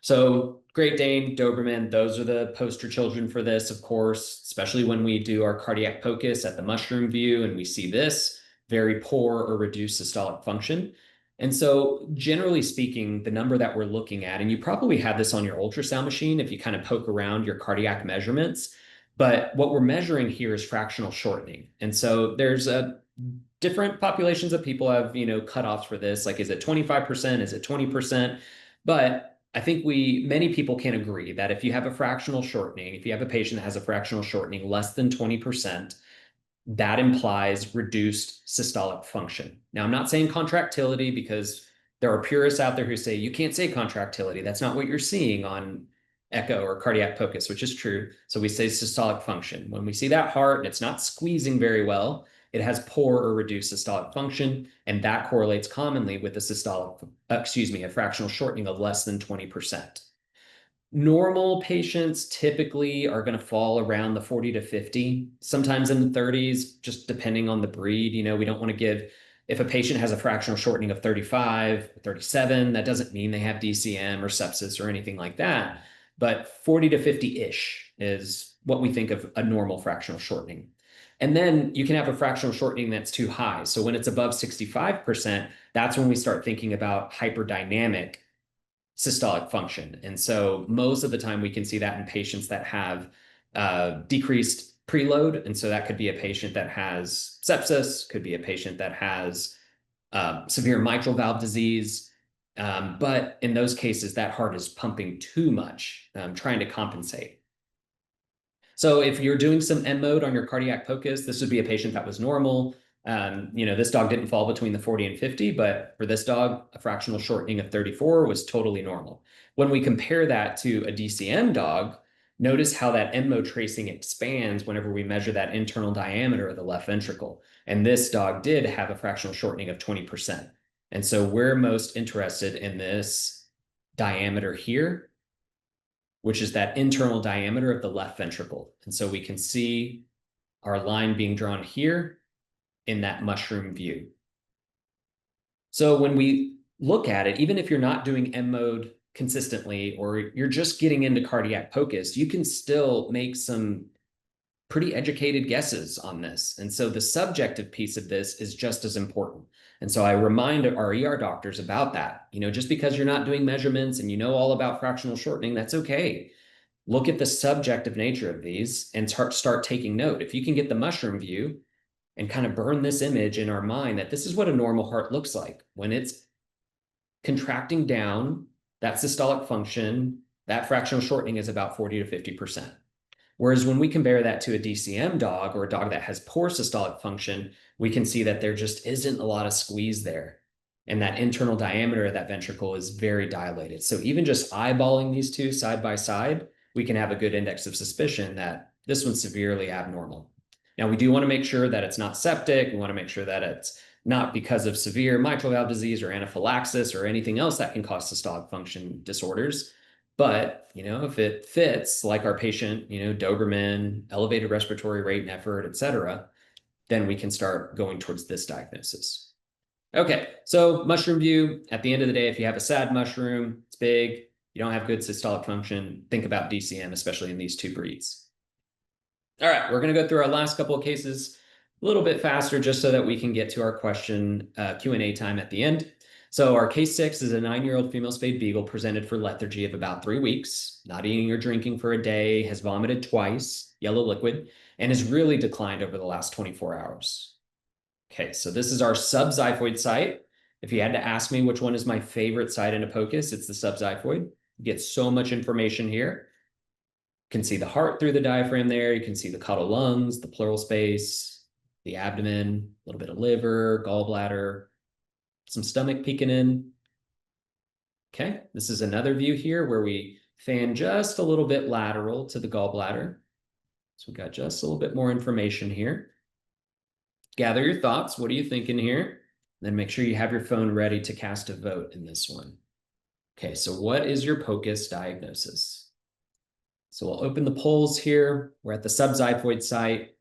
So Great Dane, Doberman, those are the poster children for this, of course, especially when we do our cardiac POCUS at the mushroom view and we see this very poor or reduced systolic function. And so generally speaking, the number that we're looking at, and you probably have this on your ultrasound machine if you kind of poke around your cardiac measurements, but what we're measuring here is fractional shortening. And so there's a different populations of people have, cutoffs for this. Like, is it 25%? Is it 20%? But I think many people can agree that if you have a fractional shortening, if you have a patient that has a fractional shortening less than 20%, that implies reduced systolic function. Now, I'm not saying contractility because there are purists out there who say you can't say contractility. That's not what you're seeing on echo or cardiac POCUS, which is true. So we say systolic function. When we see that heart and it's not squeezing very well, it has poor or reduced systolic function, and that correlates commonly with a fractional shortening of less than 20%. Normal patients typically are going to fall around the 40 to 50, sometimes in the 30s, just depending on the breed. We don't want to give, if a patient has a fractional shortening of 35, 37, that doesn't mean they have DCM or sepsis or anything like that. But 40 to 50-ish is what we think of a normal fractional shortening. And then you can have a fractional shortening that's too high. So when it's above 65%, that's when we start thinking about hyperdynamic systolic function. And so most of the time we can see that in patients that have decreased preload. And so that could be a patient that has sepsis, could be a patient that has severe mitral valve disease. But in those cases, that heart is pumping too much, trying to compensate. So if you're doing some M mode on your cardiac POCUS, this would be a patient that was normal. This dog didn't fall between the 40 and 50, but for this dog, a fractional shortening of 34 was totally normal. When we compare that to a DCM dog, notice how that M mode tracing expands whenever we measure that internal diameter of the left ventricle. And this dog did have a fractional shortening of 20%. And so we're most interested in this diameter here, which is that internal diameter of the left ventricle. And so we can see our line being drawn here in that mushroom view. So when we look at it, even if you're not doing M mode consistently, or you're just getting into cardiac POCUS, you can still make some pretty educated guesses on this. And so the subjective piece of this is just as important. And so I remind our ER doctors about that. Just because you're not doing measurements and you know all about fractional shortening, that's okay. Look at the subjective nature of these and start taking note. If you can get the mushroom view and kind of burn this image in our mind that this is what a normal heart looks like when it's contracting down, that systolic function, that fractional shortening is about 40 to 50%. Whereas when we compare that to a DCM dog or a dog that has poor systolic function, we can see that there just isn't a lot of squeeze there. And that internal diameter of that ventricle is very dilated. So even just eyeballing these two side by side, we can have a good index of suspicion that this one's severely abnormal. Now, we do want to make sure that it's not septic. We want to make sure that it's not because of severe mitral valve disease or anaphylaxis or anything else that can cause systolic function disorders. But, if it fits, like our patient, Doberman, elevated respiratory rate and effort, et cetera, then we can start going towards this diagnosis. Okay, so mushroom view. At the end of the day, if you have a sad mushroom, it's big, you don't have good systolic function, think about DCM, especially in these two breeds. All right, we're going to go through our last couple of cases a little bit faster just so that we can get to our question Q&A time at the end. So our case 6 is a 9-year-old female spayed beagle presented for lethargy of about 3 weeks, not eating or drinking for a day, has vomited twice, yellow liquid, and has really declined over the last 24 hours. Okay, so this is our subxiphoid site. If you had to ask me which one is my favorite site in a POCUS, it's the subxiphoid. You get so much information here. You can see the heart through the diaphragm there. You can see the caudal lungs, the pleural space, the abdomen, a little bit of liver, gallbladder, some stomach peeking in. Okay, this is another view here where we fan just a little bit lateral to the gallbladder. So we've got just a little bit more information here. Gather your thoughts. What are you thinking here? Then make sure you have your phone ready to cast a vote in this one. Okay, so what is your POCUS diagnosis? So we'll open the polls here. We're at the subxiphoid site.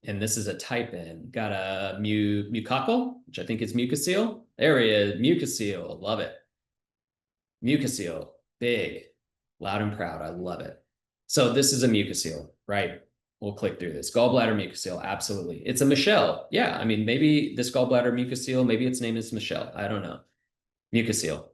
And this is a type in. Got a mucocele, which I think is mucocele. There he is, mucocele. Love it. Mucocele, big, loud and proud. I love it. So this is a mucocele, right? We'll click through this. Gallbladder mucocele, absolutely. It's a Michelle. Yeah, I mean, maybe this gallbladder mucocele, maybe its name is Michelle. I don't know. Mucocele.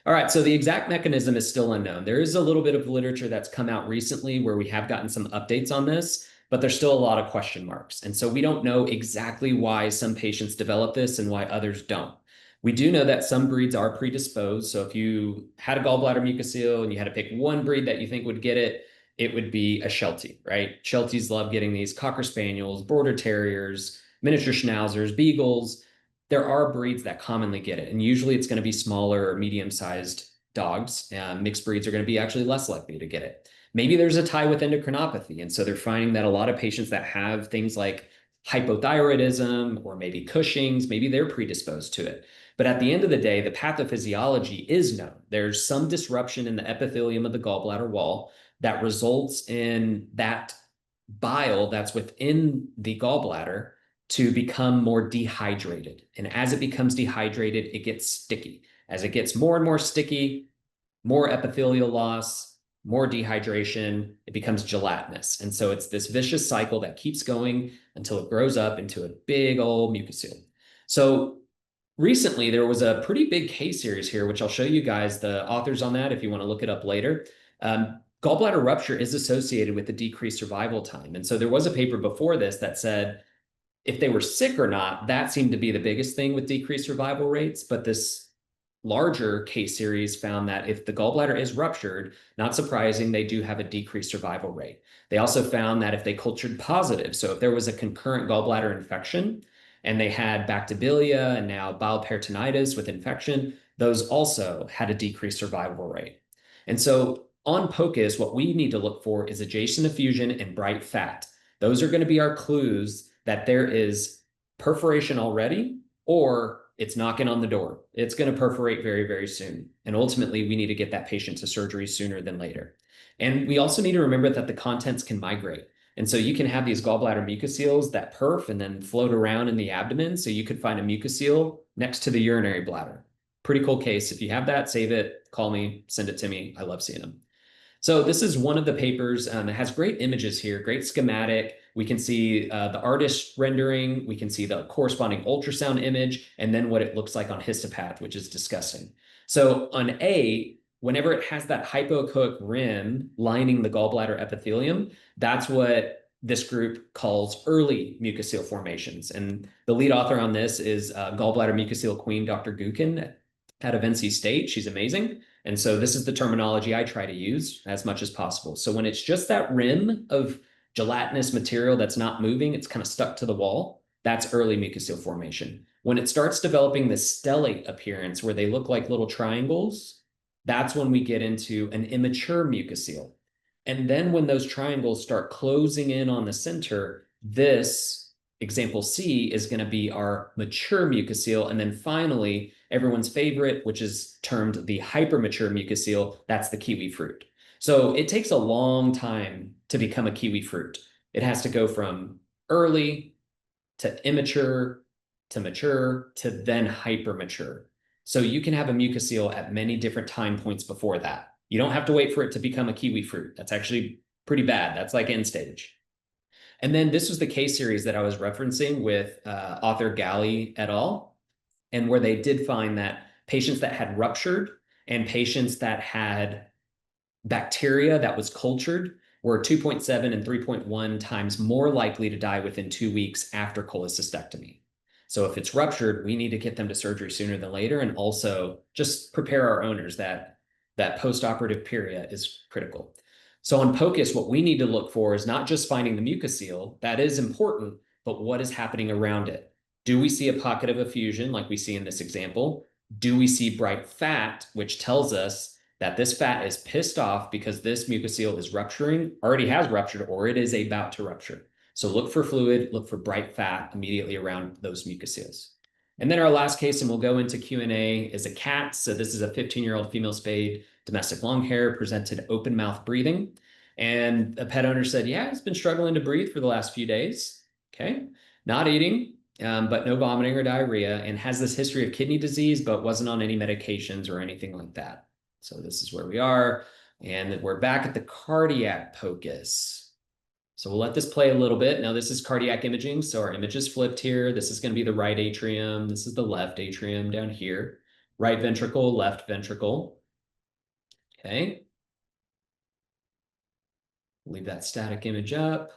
All right, so the exact mechanism is still unknown. There is a little bit of literature that's come out recently where we have gotten some updates on this, but there's still a lot of question marks. And so we don't know exactly why some patients develop this and why others don't. We do know that some breeds are predisposed. So if you had a gallbladder mucocele and you had to pick one breed that you think would get it, it would be a Sheltie, right? Shelties love getting these Cocker Spaniels, Border Terriers, miniature Schnauzers, Beagles. There are breeds that commonly get it, and usually it's going to be smaller or medium-sized dogs. Mixed breeds are going to be actually less likely to get it. Maybe there's a tie with endocrinopathy, and so they're finding that a lot of patients that have things like hypothyroidism or maybe Cushing's, maybe they're predisposed to it. But at the end of the day, the pathophysiology is known. There's some disruption in the epithelium of the gallbladder wall that results in that bile that's within the gallbladder to become more dehydrated. And as it becomes dehydrated, it gets sticky. As it gets more and more sticky, more epithelial loss, more dehydration, it becomes gelatinous. And so it's this vicious cycle that keeps going until it grows up into a big old mucocele. So recently, there was a pretty big case series here, which I'll show you guys the authors on that if you want to look it up later. Gallbladder rupture is associated with the decreased survival time. And so there was a paper before this that said if they were sick or not, that seemed to be the biggest thing with decreased survival rates. But this larger case series found that if the gallbladder is ruptured, not surprising, they do have a decreased survival rate. They also found that if they cultured positive, so if there was a concurrent gallbladder infection and they had bacteria and now bile peritonitis with infection, those also had a decreased survival rate. And so on POCUS, what we need to look for is adjacent effusion and bright fat. Those are going to be our clues that there is perforation already or it's knocking on the door. It's going to perforate very, very soon. And ultimately, we need to get that patient to surgery sooner than later. And we also need to remember that the contents can migrate. And so you can have these gallbladder mucoceles that perf and then float around in the abdomen. So you could find a mucocele next to the urinary bladder. Pretty cool case. If you have that, save it, call me, send it to me. I love seeing them. So this is one of the papers. It has great images here, great schematic. We can see the artist rendering. We can see the corresponding ultrasound image, and then what it looks like on histopath, which is disgusting. So on A, whenever it has that hypoechoic rim lining the gallbladder epithelium, that's what this group calls early mucocele formations. And the lead author on this is gallbladder mucocele queen, Dr. Gukin out of NC State. She's amazing. And so this is the terminology I try to use as much as possible. So when it's just that rim of gelatinous material that's not moving, it's kind of stuck to the wall, that's early mucocele formation. When it starts developing this stellate appearance where they look like little triangles, that's when we get into an immature mucocele. And then when those triangles start closing in on the center, this example C is going to be our mature mucocele. And then finally, everyone's favorite, which is termed the hypermature mucocele, that's the kiwi fruit. So it takes a long time to become a kiwi fruit. It has to go from early to immature to mature to then hypermature. So you can have a mucocele at many different time points before that. You don't have to wait for it to become a kiwi fruit. That's actually pretty bad. That's like end stage. And then this was the case series that I was referencing with author Galli et al., and where they did find that patients that had ruptured and patients that had bacteria that was cultured were 2.7 and 3.1 times more likely to die within 2 weeks after cholecystectomy. So if it's ruptured, we need to get them to surgery sooner than later, and also just prepare our owners that that post-operative period is critical. So on POCUS, what we need to look for is not just finding the mucocele, that is important, but what is happening around it. Do we see a pocket of effusion like we see in this example? Do we see bright fat, which tells us that this fat is pissed off because this mucocele is rupturing, already has ruptured, or it is about to rupture? So look for fluid, look for bright fat immediately around those mucoceles. And then our last case, and we'll go into Q&A, is a cat. So this is a 15-year-old female spayed, domestic long hair, presented open mouth breathing. And a pet owner said, yeah, it's been struggling to breathe for the last few days. Okay, not eating, but no vomiting or diarrhea, and has this history of kidney disease, but wasn't on any medications or anything like that. So this is where we are. And we're back at the cardiac POCUS. So we'll let this play a little bit. Now this is cardiac imaging. So our image is flipped here. This is going to be the right atrium. This is the left atrium down here. Right ventricle, left ventricle. Okay. Leave that static image up.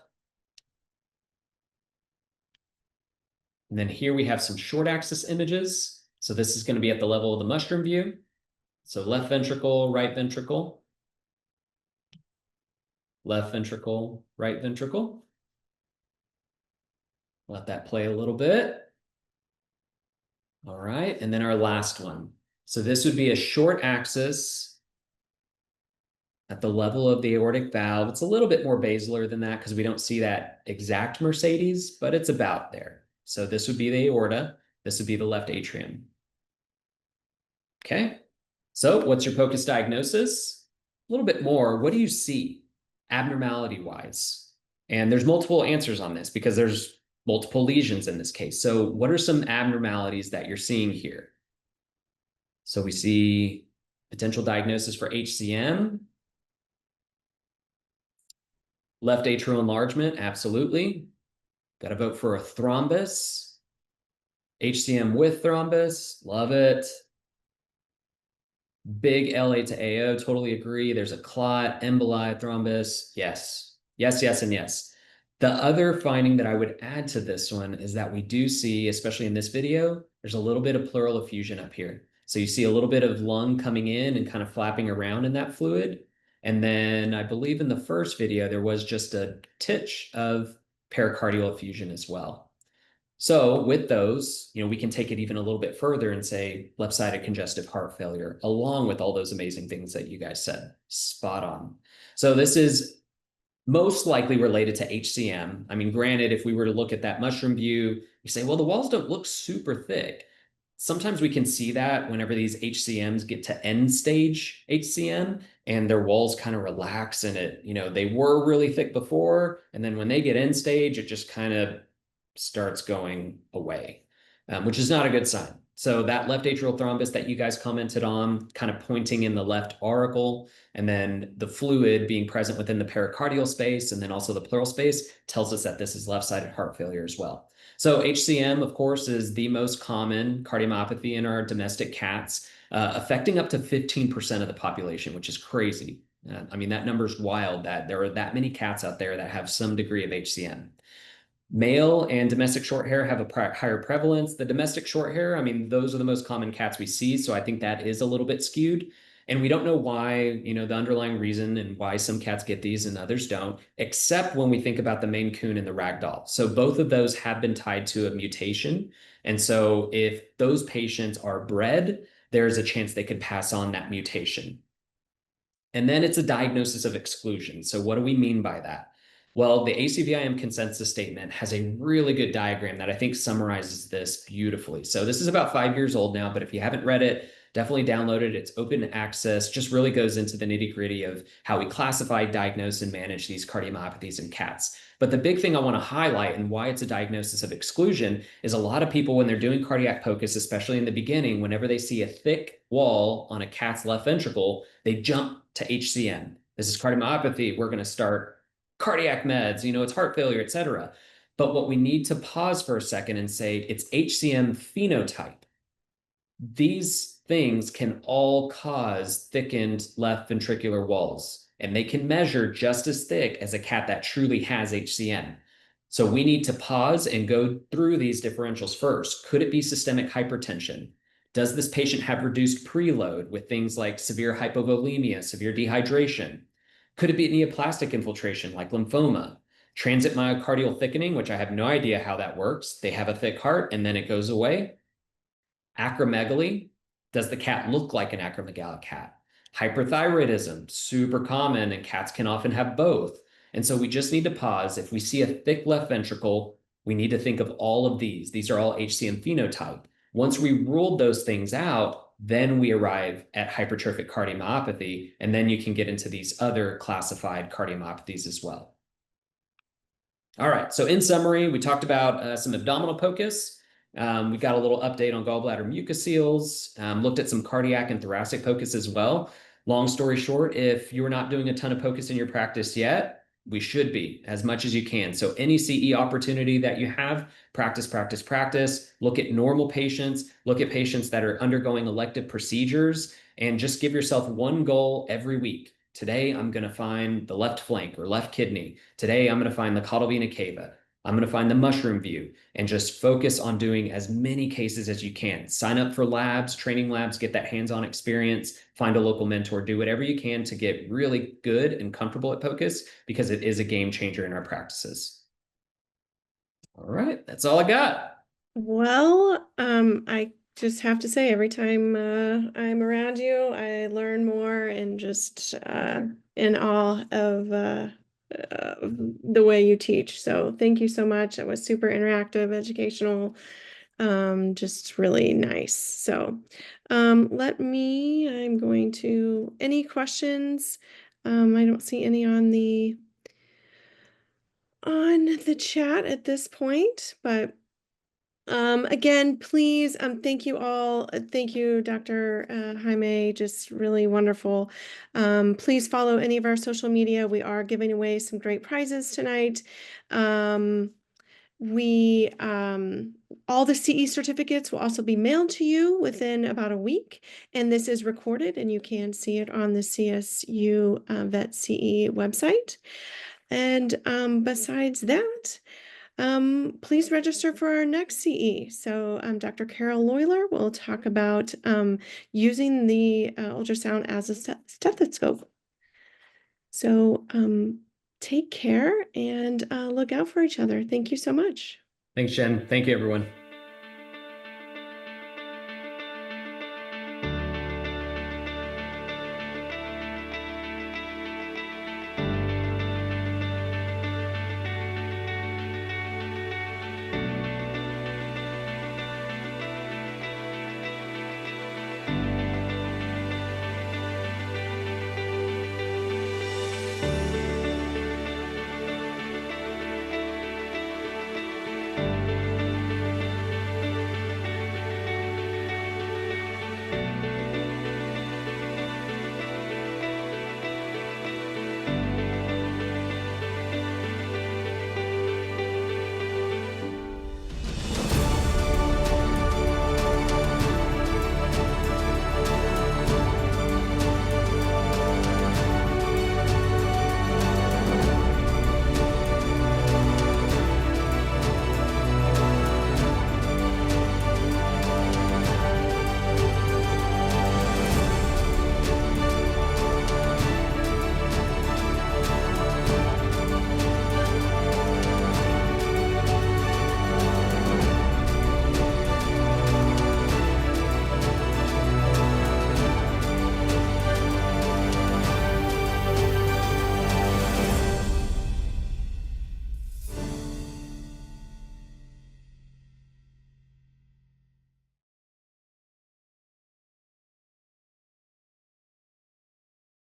And then here we have some short axis images. So this is going to be at the level of the mushroom view. So left ventricle, right ventricle. Left ventricle, right ventricle. Let that play a little bit. All right, and then our last one. So this would be a short axis at the level of the aortic valve. It's a little bit more basilar than that because we don't see that exact Mercedes, but it's about there. So this would be the aorta. This would be the left atrium. Okay, so what's your POCUS diagnosis? A little bit more. What do you see abnormality-wise? And there's multiple answers on this because there's multiple lesions in this case. So what are some abnormalities that you're seeing here? So we see potential diagnosis for HCM. Left atrial enlargement, absolutely. Got to vote for a thrombus. HCM with thrombus, love it. Big LA to AO, totally agree. There's a clot, emboli, thrombus. Yes, yes, yes, and yes. The other finding that I would add to this one is that we do see, especially in this video, there's a little bit of pleural effusion up here. So you see a little bit of lung coming in and kind of flapping around in that fluid. And then I believe in the first video, there was just a titch of pericardial effusion as well. So with those, we can take it even a little bit further and say left-sided congestive heart failure, along with all those amazing things that you guys said. Spot on. So this is most likely related to HCM. I mean, granted, if we were to look at that mushroom view, you say, well, the walls don't look super thick. Sometimes we can see that whenever these HCMs get to end stage HCM and their walls kind of relax and they were really thick before. And then when they get end stage, it just kind of starts going away, which is not a good sign. So that left atrial thrombus that you guys commented on, kind of pointing in the left auricle, and then the fluid being present within the pericardial space, and then also the pleural space, tells us that this is left-sided heart failure as well. So HCM, of course, is the most common cardiomyopathy in our domestic cats, affecting up to 15% of the population, which is crazy. I mean, that number's wild that there are that many cats out there that have some degree of HCM. Male and domestic short hair have a higher prevalence. The domestic short hair, I mean, those are the most common cats we see. So I think that is a little bit skewed. And we don't know why, the underlying reason and why some cats get these and others don't, except when we think about the Maine Coon and the Ragdoll. So both of those have been tied to a mutation. And so if those patients are bred, there's a chance they could pass on that mutation. And then it's a diagnosis of exclusion. So what do we mean by that? Well, the ACVIM consensus statement has a really good diagram that I think summarizes this beautifully. So this is about 5 years old now, but if you haven't read it, definitely download it. It's open access, just really goes into the nitty-gritty of how we classify, diagnose, and manage these cardiomyopathies in cats. But the big thing I want to highlight and why it's a diagnosis of exclusion is a lot of people, when they're doing cardiac POCUS, especially in the beginning, whenever they see a thick wall on a cat's left ventricle, they jump to HCM. This is cardiomyopathy. We're going to start cardiac meds, it's heart failure, et cetera. But what we need to pause for a second and say, it's HCM phenotype. These things can all cause thickened left ventricular walls, and they can measure just as thick as a cat that truly has HCM. So we need to pause and go through these differentials first. Could it be systemic hypertension? Does this patient have reduced preload with things like severe hypovolemia, severe dehydration? Could it be neoplastic infiltration like lymphoma? Transit myocardial thickening, which I have no idea how that works. They have a thick heart and then it goes away. Acromegaly. Does the cat look like an acromegalic cat? Hyperthyroidism, super common, and cats can often have both. And so we just need to pause. If we see a thick left ventricle, we need to think of all of these. These are all HCM phenotype. Once we ruled those things out, then we arrive at hypertrophic cardiomyopathy, and then you can get into these other classified cardiomyopathies as well. All right. So in summary, we talked about some abdominal POCUS. We got a little update on gallbladder mucoceles, looked at some cardiac and thoracic POCUS as well. Long story short, if you're not doing a ton of POCUS in your practice yet, we should be as much as you can. So any CE opportunity that you have, practice, practice, practice. Look at normal patients, look at patients that are undergoing elective procedures, and just give yourself one goal every week. Today, I'm going to find the left flank or left kidney. Today, I'm going to find the caudal vena cava. I'm going to find the mushroom view and just focus on doing as many cases as you can. Sign up for labs, training labs, get that hands-on experience, find a local mentor, do whatever you can to get really good and comfortable at POCUS because it is a game changer in our practices. All right, that's all I got. Well, I just have to say, every time I'm around you, I learn more and just in awe of the way you teach. So thank you so much. It was super interactive, educational, just really nice. So I'm going to, any questions? I don't see any on the chat at this point, but again, please, thank you all. Thank you, Dr. Jaime, just really wonderful. Please follow any of our social media. We are giving away some great prizes tonight. All the CE certificates will also be mailed to you within about a week, and this is recorded, and you can see it on the CSU Vet CE website. And besides that, please register for our next CE. So Dr. Carol Loyler will talk about using the ultrasound as a stethoscope. So take care and look out for each other. Thank you so much. Thanks, Jen. Thank you, everyone.